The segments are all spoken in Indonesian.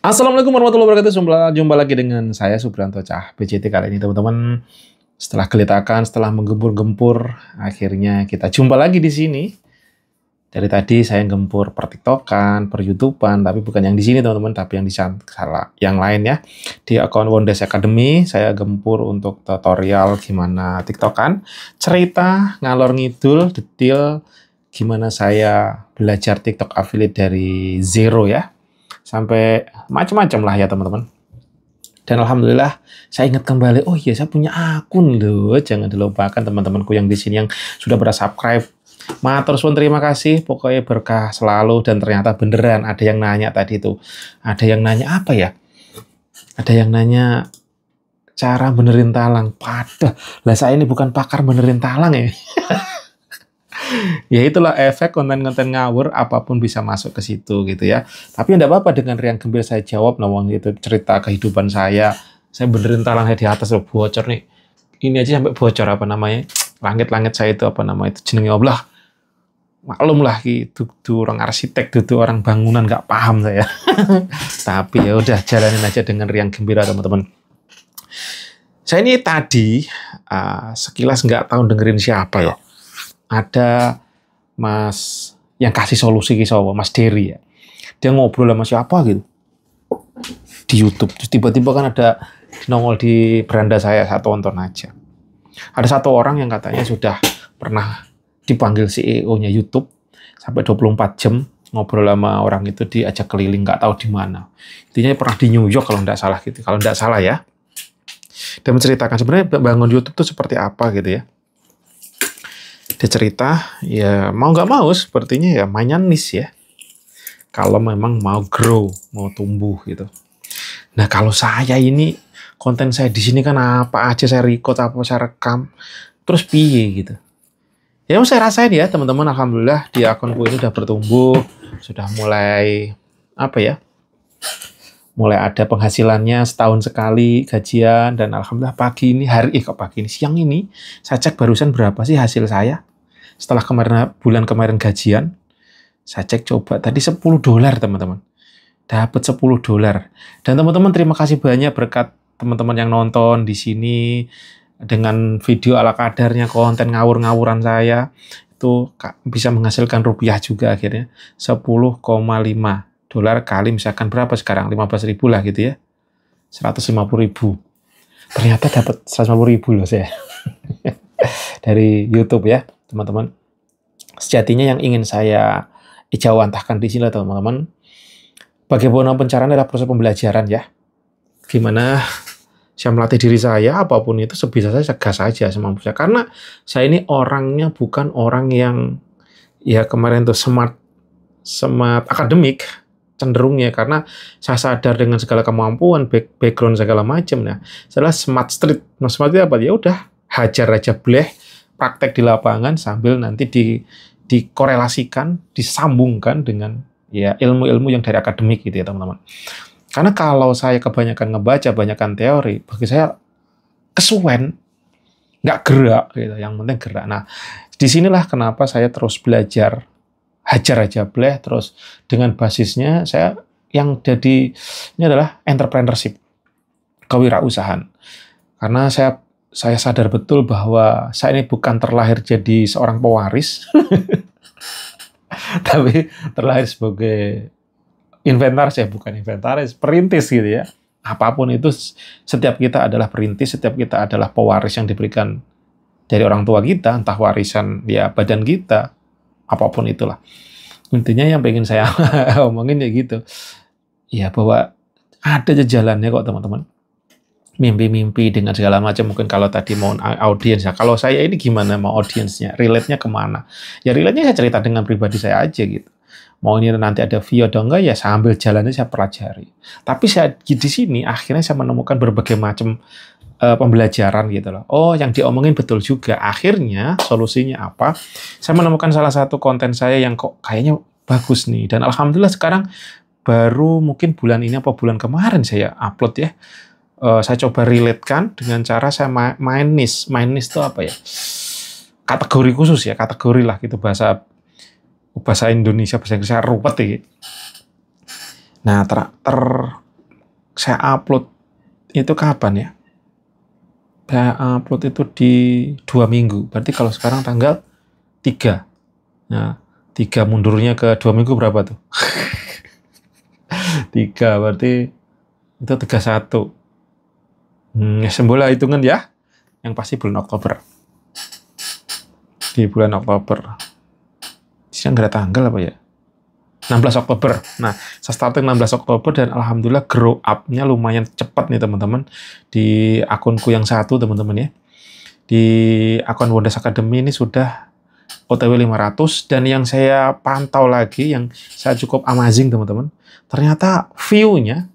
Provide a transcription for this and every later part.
Assalamualaikum warahmatullahi wabarakatuh. Jumpa lagi dengan saya Subrianto Cah BCT kali ini teman-teman. Setelah gelitakan, setelah menggempur-gempur, akhirnya kita jumpa lagi di sini. Dari tadi saya gempur per TikTokan, per YouTubean, tapi bukan yang di sini teman-teman, tapi yang di sana, yang lain ya. Di akun Wondes Academy saya gempur untuk tutorial gimana TikTokan, cerita ngalor ngidul, detail gimana saya belajar TikTok affiliate dari zero ya. Sampai macam-macam lah ya teman-teman. Dan alhamdulillah saya ingat kembali, oh iya saya punya akun loh. Jangan dilupakan teman-temanku yang di sini yang sudah subscribe. Matur suwun, terima kasih. Pokoknya berkah selalu. Dan ternyata beneran ada yang nanya tadi tuh. Ada yang nanya apa ya? Ada yang nanya cara benerin talang. Padahal lah saya ini bukan pakar benerin talang ya. Ya itulah efek konten-konten ngawur, apapun bisa masuk ke situ gitu ya. Tapi enggak apa-apa, dengan riang gembira saya jawab nawang itu cerita kehidupan saya. Saya benerin talang saya di atas loh, bocor nih. Ini aja sampai bocor apa namanya? Langit-langit saya itu apa namanya itu jenenge Allah. Maklum lah itu orang arsitek, itu orang bangunan nggak paham saya. Tapi ya udah jalanin aja dengan riang gembira teman-teman. Saya ini tadi sekilas nggak tahu dengerin siapa ya. Ada Mas yang kasih solusi ke saya, Mas Dery ya. Dia ngobrol sama siapa gitu di YouTube. Terus tiba-tiba kan ada nongol di beranda saya tonton aja. Ada satu orang yang katanya sudah pernah dipanggil CEO-nya YouTube sampai 24 jam ngobrol sama orang itu, diajak keliling nggak tahu di mana. Intinya pernah di New York kalau nggak salah gitu. Kalau nggak salah ya. Dan menceritakan sebenarnya bangun YouTube itu seperti apa gitu ya. Dia cerita, ya mau nggak mau sepertinya ya mainnya niche ya. Kalau memang mau grow, mau tumbuh gitu. Nah kalau saya ini, konten saya di sini kan apa aja saya record, apa saya rekam, terus piye gitu. Ya saya rasain ya teman-teman, alhamdulillah di akunku ini udah bertumbuh, sudah mulai apa ya, mulai ada penghasilannya setahun sekali gajian. Dan alhamdulillah pagi ini, siang ini saya cek barusan berapa sih hasil saya setelah bulan kemarin gajian. Saya cek coba tadi $10 teman-teman, dapat $10. Dan teman-teman terima kasih banyak berkat teman-teman yang nonton di sini dengan video ala kadarnya, konten ngawur-ngawuran saya itu bisa menghasilkan rupiah juga akhirnya. $10,5 kali misalkan berapa sekarang, 15.000 lah gitu ya, 150.000. Ternyata dapat 150.000 loh saya dari YouTube ya teman-teman. Sejatinya yang ingin saya ijawantahkan di sini teman-teman, bagaimana pencarian adalah proses pembelajaran ya. Gimana saya melatih diri saya, apapun itu sebisa saya gas saja semampu saya. Karena saya ini orangnya bukan orang yang ya kemarin tuh smart akademik cenderungnya, karena saya sadar dengan segala kemampuan, background segala macam. Nah, saya smart street. Nah, smart itu apa? Ya udah, hajar aja bleh, praktek di lapangan sambil nanti dikorelasikan, disambungkan dengan ya ilmu-ilmu yang dari akademik gitu ya teman-teman. Karena kalau saya kebanyakan ngebaca, banyakkan teori, bagi saya kesuwen, nggak gerak gitu. Yang penting gerak. Nah, disinilah kenapa saya terus belajar, hajar aja bleh, terus dengan basisnya saya yang jadi ini adalah entrepreneurship, kewirausahaan. Karena saya sadar betul bahwa saya ini bukan terlahir jadi seorang pewaris, tapi terlahir sebagai inventaris ya, bukan inventaris, perintis gitu ya. Apapun itu, setiap kita adalah perintis, setiap kita adalah pewaris yang diberikan dari orang tua kita, entah warisan ya badan kita, apapun itulah. Intinya yang pengen saya omongin ya gitu. Ya bahwa ada jalannya kok teman-teman. Mimpi-mimpi dengan segala macam. Mungkin kalau tadi mau audiens ya. Kalau saya ini gimana mau audiensnya? Relate-nya kemana? Ya relate-nya saya cerita dengan pribadi saya aja gitu. Mau ini nanti ada view atau enggak ya sambil jalannya saya pelajari. Tapi saya di sini akhirnya saya menemukan berbagai macam pembelajaran gitu loh. Oh, yang diomongin betul juga. Akhirnya solusinya apa? Saya menemukan salah satu konten saya yang kok kayaknya bagus nih. Dan alhamdulillah sekarang baru mungkin bulan ini apa bulan kemarin saya upload ya. Saya coba relate-kan dengan cara saya main niche. Main niche itu apa ya? Kategori khusus ya, kategori lah gitu bahasa Indonesia, bahasa Inggris ruwet ya. Nah, saya upload itu kapan ya? Saya upload itu di 2 minggu. Berarti kalau sekarang tanggal 3. Nah, 3 mundurnya ke 2 minggu berapa tuh? 3 berarti itu 31. Sembola hitungan ya. Yang pasti bulan Oktober. Di bulan Oktober. Sini nggak ada tanggal apa ya? 16 Oktober. Nah, saya starting 16 Oktober dan alhamdulillah grow up-nya lumayan cepat nih teman-teman. Di akunku yang satu teman-teman ya. Di akun Wonders Academy ini sudah OTW 500 dan yang saya pantau lagi yang saya cukup amazing teman-teman. Ternyata view-nya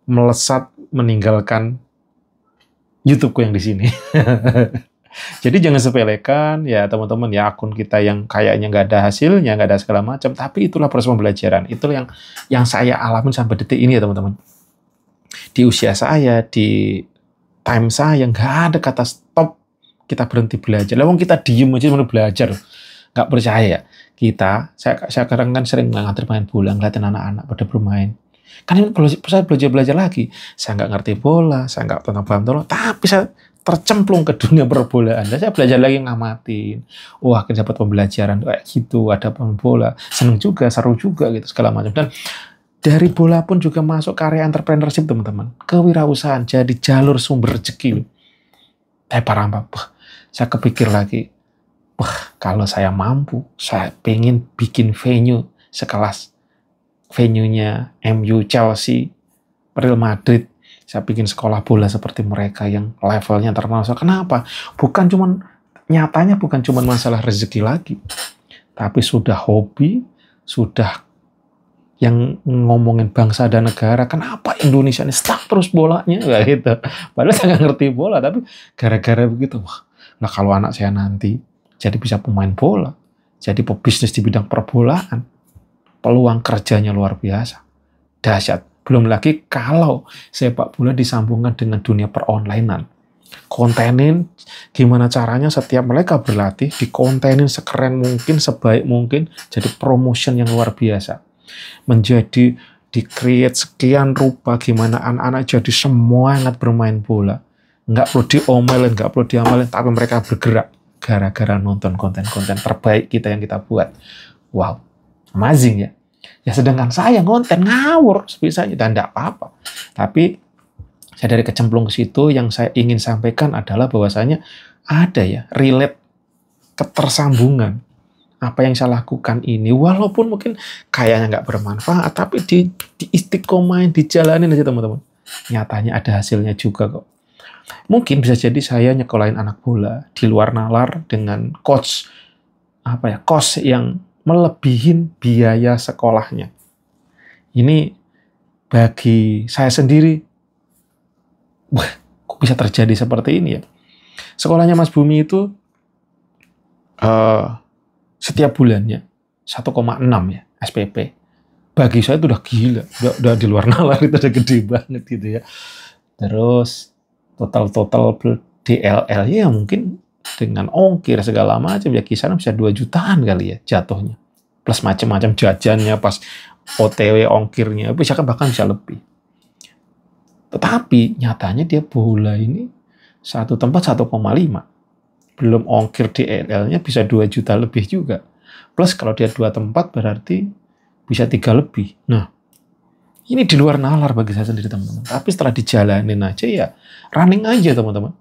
melesat meninggalkan YouTube-ku yang di sini. Jadi jangan sepelekan ya teman-teman ya akun kita yang kayaknya nggak ada hasilnya, nggak ada segala macam, tapi itulah proses pembelajaran. Itulah yang saya alamin sampai detik ini ya teman-teman. Di usia saya, di time saya nggak ada kata stop, kita berhenti belajar. Lalu kita diem aja mau belajar, nggak percaya ya. Saya kadang kan sering nganter main bola, ngeliatin anak-anak pada bermain. Kan kalau saya belajar lagi, saya nggak ngerti bola, saya nggak paham bola, tapi saya tercemplung ke dunia perbolaan. Dan saya belajar lagi ngamatin. Wah, akhirnya dapat pembelajaran kayak gitu, ada pemain bola, seneng juga, seru juga gitu segala macam. Dan dari bola pun juga masuk ke area entrepreneurship teman-teman, kewirausahaan, jadi jalur sumber rezeki. Saya kepikir lagi, kalau saya mampu, saya pengen bikin venue sekelas venue-nya MU, Chelsea, Real Madrid. Saya bikin sekolah bola seperti mereka yang levelnya internasional. Kenapa? Nyatanya bukan cuma masalah rezeki lagi. Tapi sudah hobi, sudah yang ngomongin bangsa dan negara. Kenapa Indonesia ini stuck terus bolanya? Kayak gitu. Padahal saya nggak ngerti bola, tapi gara-gara begitu. Nah kalau anak saya nanti jadi bisa pemain bola, jadi pebisnis di bidang perbolaan, peluang kerjanya luar biasa. Dahsyat. Belum lagi kalau sepak bola disambungkan dengan dunia peronlinean. Kontenin gimana caranya setiap mereka berlatih, dikontenin sekeren mungkin, sebaik mungkin, jadi promotion yang luar biasa. Menjadi di-create sekian rupa gimana anak-anak jadi semangat bermain bola. Nggak perlu diomelin, nggak perlu diamalin, tapi mereka bergerak gara-gara nonton konten-konten terbaik kita yang kita buat. Wow, amazing ya. Ya sedangkan saya ngonten ngawur sebisanya dan tidak apa-apa. Tapi saya dari kecemplung ke situ yang saya ingin sampaikan adalah bahwasanya ada ya relate ketersambungan apa yang saya lakukan ini walaupun mungkin kayaknya nggak bermanfaat tapi di istiqomahin dijalanin aja teman-teman. Nyatanya ada hasilnya juga kok. Mungkin bisa jadi saya nyekolahin anak bola di luar nalar dengan cost yang melebihin biaya sekolahnya. Ini bagi saya sendiri, kok bisa terjadi seperti ini ya? Sekolahnya Mas Bumi itu setiap bulannya 1,6 ya SPP. Bagi saya itu udah gila, udah di luar nalar, itu udah gede banget gitu ya. Terus total DLL-nya mungkin dengan ongkir segala macam ya kisaran bisa 2 jutaan kali ya jatuhnya. Plus macam-macam jajannya pas OTW ongkirnya bisa bahkan bisa lebih. Tetapi nyatanya dia bola ini satu tempat 1,5. Belum ongkir DLL-nya bisa 2 juta lebih juga. Plus kalau dia 2 tempat berarti bisa 3 lebih. Nah, ini di luar nalar bagi saya sendiri teman-teman. Tapi setelah dijalanin aja ya running aja teman-teman.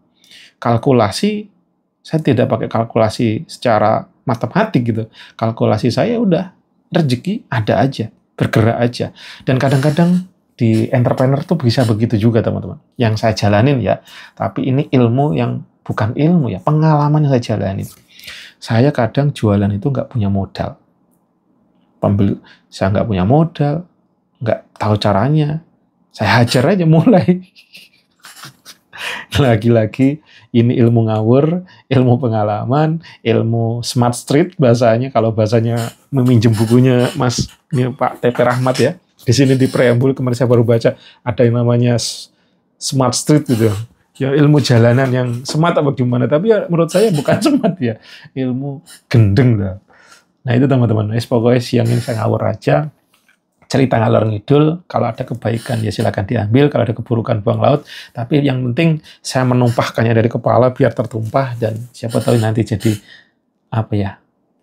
Kalkulasi saya tidak pakai kalkulasi secara matematik gitu. Kalkulasi saya udah rezeki ada aja, bergerak aja. Dan kadang-kadang di entrepreneur tuh bisa begitu juga teman-teman. Yang saya jalanin ya, tapi ini ilmu yang bukan ilmu ya, pengalaman yang saya jalanin. Saya kadang jualan itu nggak punya modal. Saya nggak punya modal, nggak tahu caranya. Saya hajar aja mulai. Lagi-lagi ini ilmu ngawur, ilmu pengalaman, ilmu smart street bahasanya. Kalau bahasanya meminjam bukunya Mas ini Pak TP Rahmat ya. Di sini di preambul kemarin saya baru baca ada yang namanya smart street gitu. Ya ilmu jalanan yang smart apa gimana, tapi ya menurut saya bukan smart ya. Ilmu gendeng lah. Nah itu teman-teman, pokoknya siang ini saya ngawur aja. cerita ngalor ngidul, kalau ada kebaikan ya silakan diambil, kalau ada keburukan buang laut. Tapi yang penting saya menumpahkannya dari kepala biar tertumpah dan siapa tahu nanti jadi apa ya,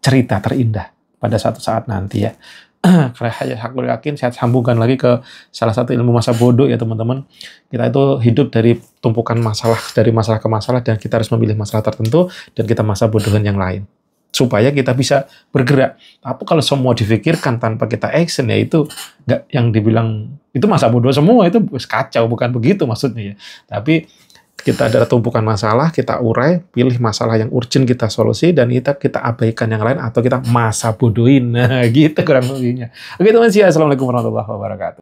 cerita terindah pada suatu saat nanti ya. Karena aku yakin saya sambungkan lagi ke salah satu ilmu masa bodoh ya teman-teman. Kita itu hidup dari tumpukan masalah, dari masalah ke masalah, dan kita harus memilih masalah tertentu dan kita masa bodohan yang lain supaya kita bisa bergerak. Tapi kalau semua difikirkan tanpa kita action, ya itu nggak, yang dibilang itu masa bodoh semua, itu kacau, bukan begitu maksudnya ya. Tapi kita ada tumpukan masalah, kita urai, pilih masalah yang urgent, kita solusi, dan kita abaikan yang lain atau kita masa bodohin. Nah, gitu kurang lebihnya. Oke teman-teman, assalamualaikum warahmatullahi wabarakatuh.